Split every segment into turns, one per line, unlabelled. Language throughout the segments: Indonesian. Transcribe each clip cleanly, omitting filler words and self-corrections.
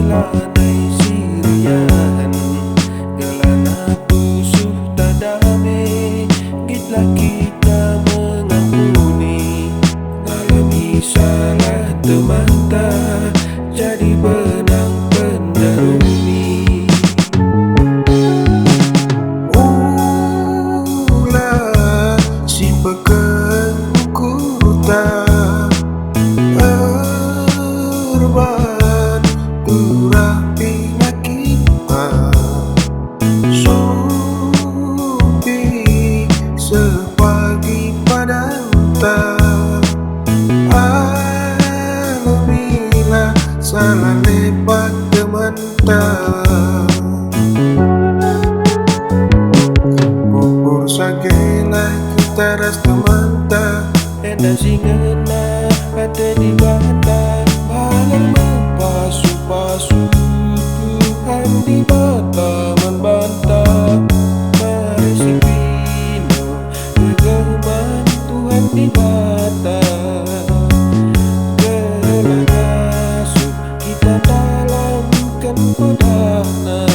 lanai sirian gelana busuk tak damai gitlah kita mengampuni ngalami salah temata jadi benang pendaruni ulah si pekan kuta turah penyakit supi sepagi padanta alamilah salah lepat temanta pupur sagelah kita ras temanta enda singena ada di bata malam pasu-pasu Tuhan di bata membantah mari sipino kegeman Tuhan di bata gelagasu kita dalamkan pedana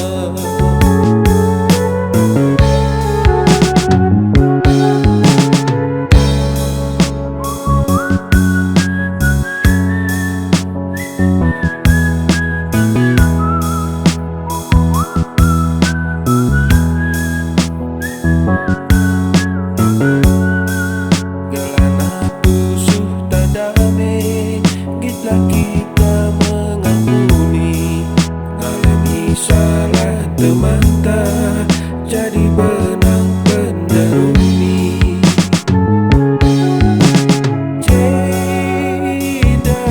kita mengampuni ngalami salah temata jadi benang pendaruni ceda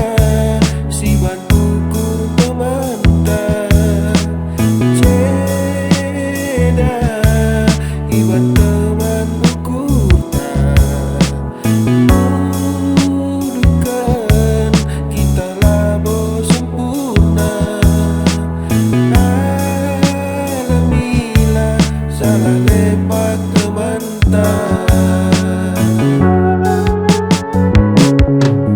si bantuku temanta ceda ibat teman buku salah lepat temantah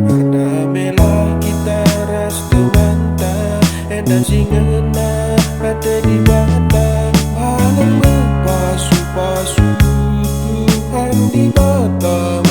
berdamailah kita ras temantah enda singena ada di bata alam pasu-pasu Tuhan di bata